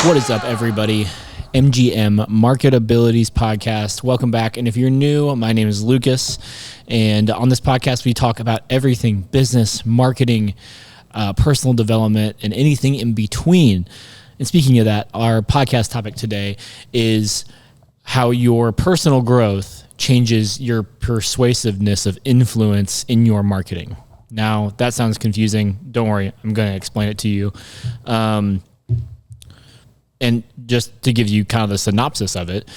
What is up, everybody? MGM MarketAbilities podcast. Welcome back. And if you're new, my name is Lucas. And on this podcast, we talk about everything business, marketing, personal development, and anything in between. And speaking of that, our podcast topic today is how your personal growth changes your persuasiveness of influence in your marketing. Now, that sounds confusing. Don't worry. I'm going to explain it to you. And just to give you kind of the synopsis of it,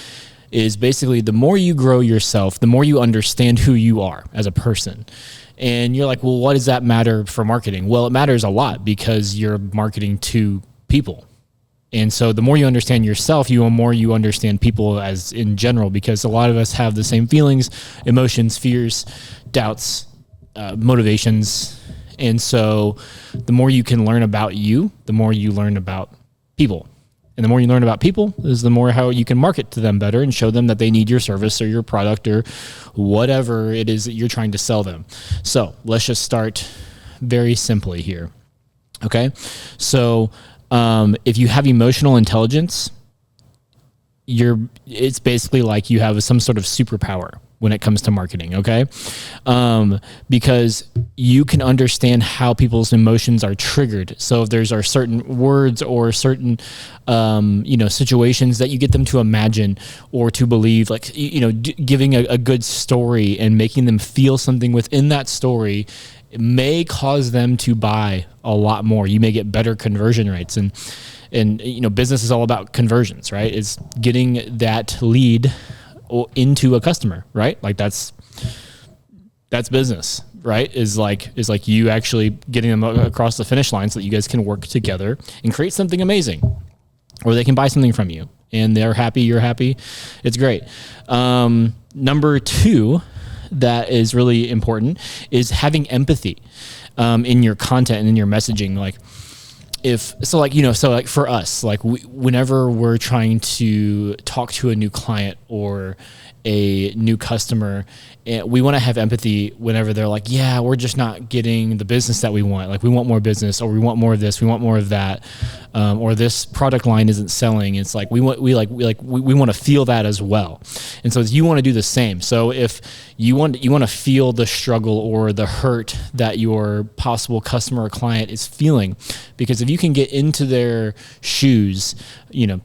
is basically the more you grow yourself, the more you understand who you are as a person. And you're like, well, what does that matter for marketing? Well, it matters a lot because you're marketing to people. And so the more you understand yourself, the more you understand people as in general, because a lot of us have the same feelings, emotions, fears, doubts, motivations. And so the more you can learn about you, the more you learn about people. And the more you learn about people is the more how you can market to them better and show them that they need your service or your product or whatever it is that you're trying to sell them. So let's just start very simply here. Okay. So if you have emotional intelligence, it's basically like you have some sort of superpower when it comes to marketing, okay? Because you can understand how people's emotions are triggered. So if there's are certain words or certain, situations that you get them to imagine or to believe, like, giving a good story and making them feel something within that story, it may cause them to buy a lot more. You may get better conversion rates. And business is all about conversions, right? It's getting that lead into a customer, right? Like that's business, right? Is like you actually getting them across the finish line so that you guys can work together and create something amazing, or they can buy something from you and they're happy, you're happy. It's great. Number two, that is really important, is having empathy in your content and in your messaging. For us, whenever we're trying to talk to a new client or a new customer, we want to have empathy whenever they're like, yeah, we're just not getting the business that we want. Like, we want more business, or we want more of this, we want more of that, or this product line isn't selling. It's like we want to feel that as well. And so you want to do the same. So if you want to feel the struggle or the hurt that your possible customer or client is feeling, because if you can get into their shoes,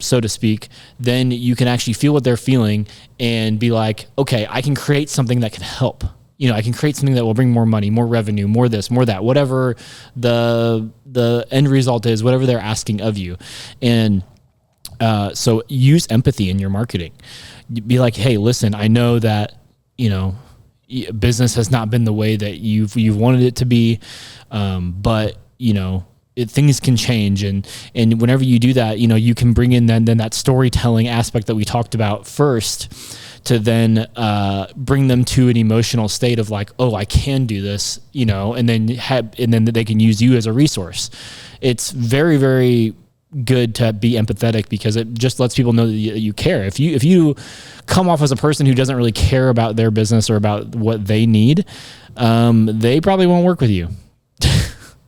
so to speak, then you can actually feel what they're feeling and be like, okay, I can create something that can help. I can create something that will bring more money, more revenue, more this, more that, whatever the end result is, whatever they're asking of you. And so use empathy in your marketing. Be like, hey, listen, I know that, business has not been the way that you've wanted it to be, but things can change, and whenever you do that, you can bring in then that storytelling aspect that we talked about first, to then bring them to an emotional state of like, oh, I can do this, and then they can use you as a resource. It's very, very good to be empathetic, because it just lets people know that you care. If you come off as a person who doesn't really care about their business or about what they need, they probably won't work with you.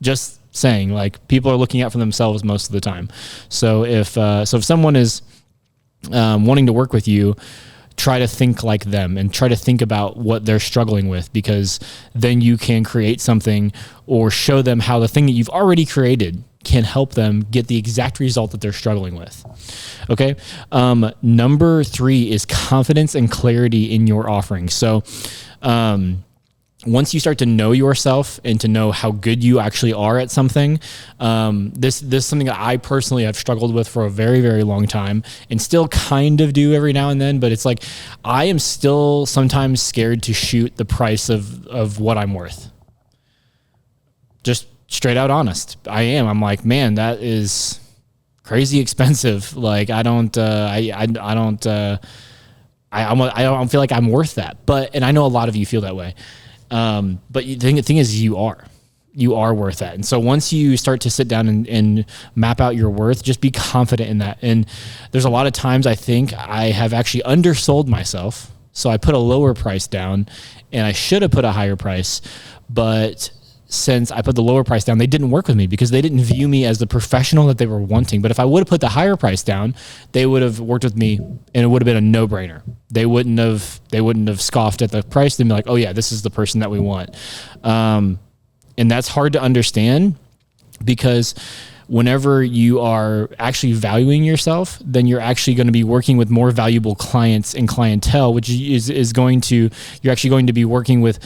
Just saying, like, people are looking out for themselves most of the time. So if someone is wanting to work with you, try to think like them and try to think about what they're struggling with, because then you can create something or show them how the thing that you've already created can help them get the exact result that they're struggling with. Okay. Number three is confidence and clarity in your offering. So, once you start to know yourself and to know how good you actually are at something, this is something that I personally have struggled with for a very, very long time, and still kind of do every now and then. But it's like, I am still sometimes scared to shoot the price of what I'm worth. Just straight out honest. I am. I'm like, man, that is crazy expensive. Like, I don't feel like I'm worth that. And I know a lot of you feel that way. But the thing is, you are worth that. And so once you start to sit down and map out your worth, just be confident in that. And there's a lot of times I think I have actually undersold myself. So I put a lower price down, and I should have put a higher price, but since I put the lower price down, they didn't work with me because they didn't view me as the professional that they were wanting. But if I would have put the higher price down, they would have worked with me and it would have been a no-brainer. They wouldn't have scoffed at the price. They'd be like, oh yeah, this is the person that we want. And that's hard to understand because whenever you are actually valuing yourself, then you're actually going to be working with more valuable clients and clientele, which is going to, you're actually going to be working with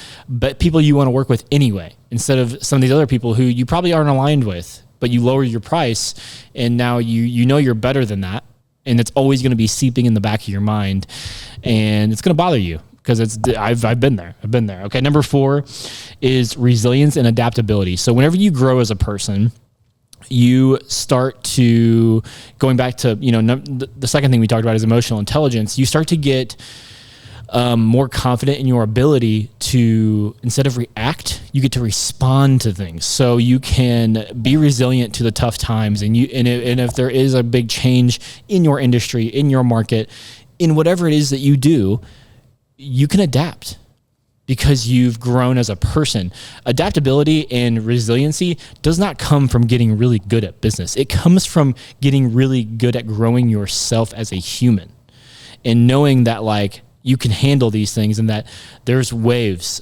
people you want to work with anyway, instead of some of these other people who you probably aren't aligned with, but you lower your price and now you know you're better than that. And it's always going to be seeping in the back of your mind and it's going to bother you. Because I've been there. Okay. Number 4 is resilience and adaptability. So whenever you grow as a person, you start to, going back to, the second thing we talked about is emotional intelligence. You start to get more confident in your ability to, instead of react, you get to respond to things. So you can be resilient to the tough times. And if there is a big change in your industry, in your market, in whatever it is that you do, you can adapt because you've grown as a person. Adaptability and resiliency does not come from getting really good at business. It comes from getting really good at growing yourself as a human and knowing that like you can handle these things and that there's waves,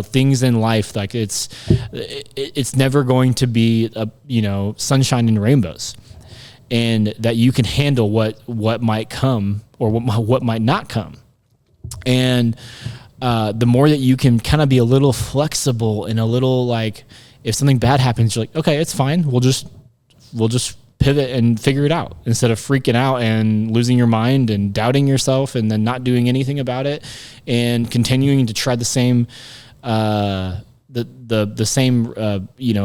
things in life. Like it's never going to be, sunshine and rainbows, and that you can handle what might come or what might not come. And the more that you can kind of be a little flexible and a little like, if something bad happens, you're like, okay, it's fine. We'll just pivot and figure it out instead of freaking out and losing your mind and doubting yourself and then not doing anything about it and continuing to try the same, the same,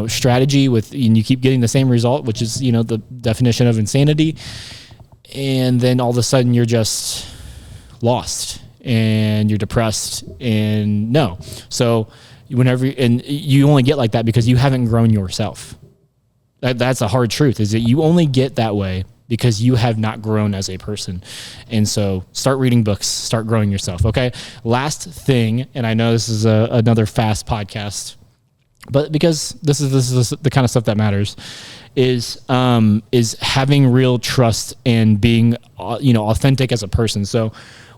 strategy and you keep getting the same result, which is, the definition of insanity. And then all of a sudden you're just lost and you're depressed and no. So and you only get like that because you haven't grown yourself. That's a hard truth, is that you only get that way because you have not grown as a person. And so start reading books, start growing yourself. Okay. Last thing. And I know this is another fast podcast, but because this is the kind of stuff that matters, is having real trust and being, authentic as a person. So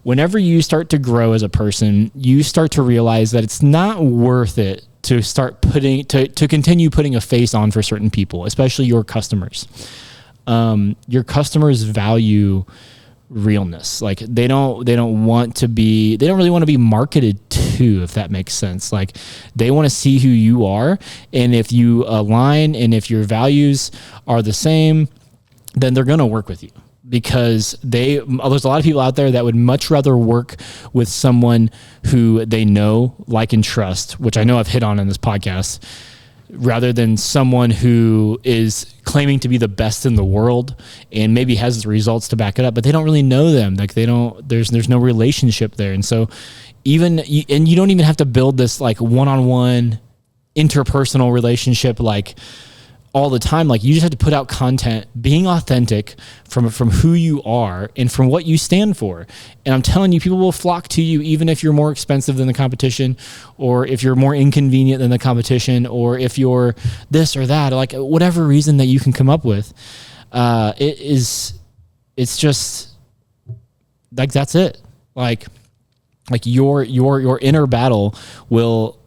whenever you start to grow as a person, you start to realize that it's not worth it to start to continue putting a face on for certain people, especially your customers. Your customers value realness. Like they don't really want to be marketed to, if that makes sense. Like they want to see who you are. And if you align and if your values are the same, then they're going to work with you. Because there's a lot of people out there that would much rather work with someone who they know, like, and trust, which I know I've hit on in this podcast, rather than someone who is claiming to be the best in the world and maybe has the results to back it up, but they don't really know them. Like there's no relationship there. And so you don't even have to build this like one-on-one interpersonal relationship, like all the time. Like you just have to put out content, being authentic from who you are and from what you stand for. And I'm telling you, people will flock to you even if you're more expensive than the competition, or if you're more inconvenient than the competition, or if you're this or that, like whatever reason that you can come up with. It's just like, that's it. Like your inner battle will,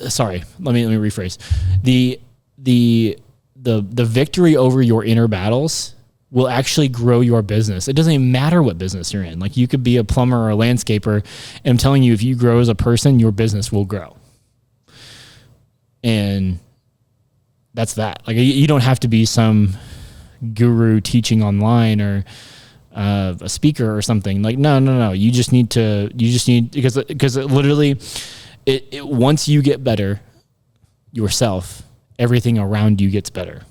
sorry, let me rephrase. The victory over your inner battles will actually grow your business. It doesn't even matter what business you're in. Like you could be a plumber or a landscaper, and I'm telling you, if you grow as a person, your business will grow. And that's that. Like you don't have to be some guru teaching online or a speaker or something. Like no. You just need because it literally once you get better yourself, everything around you gets better.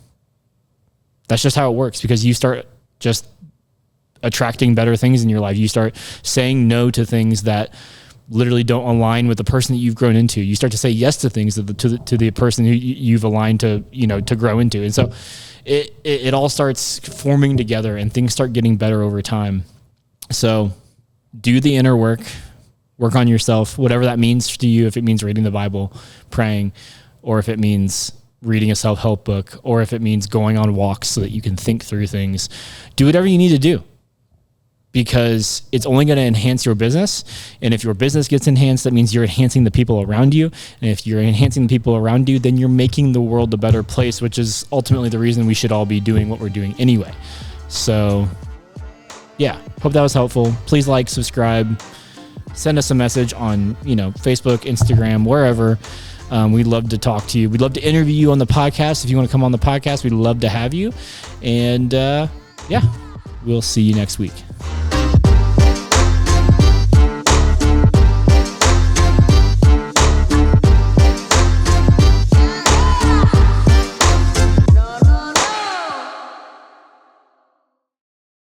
That's just how it works, because you start just attracting better things in your life. You start saying no to things that literally don't align with the person that you've grown into. You start to say yes to things to the person who you've aligned to, to grow into. And so it all starts forming together and things start getting better over time. So do the inner work on yourself, whatever that means to you. If it means reading the Bible, praying, or if it means reading a self-help book, or if it means going on walks so that you can think through things. Do whatever you need to do, because it's only going to enhance your business. And if your business gets enhanced, that means you're enhancing the people around you. And if you're enhancing the people around you, then you're making the world a better place, which is ultimately the reason we should all be doing what we're doing anyway. So yeah, hope that was helpful. Please like, subscribe, send us a message on, Facebook, Instagram, wherever. We'd love to talk to you. We'd love to interview you on the podcast. If you want to come on the podcast, we'd love to have you. And yeah, we'll see you next week.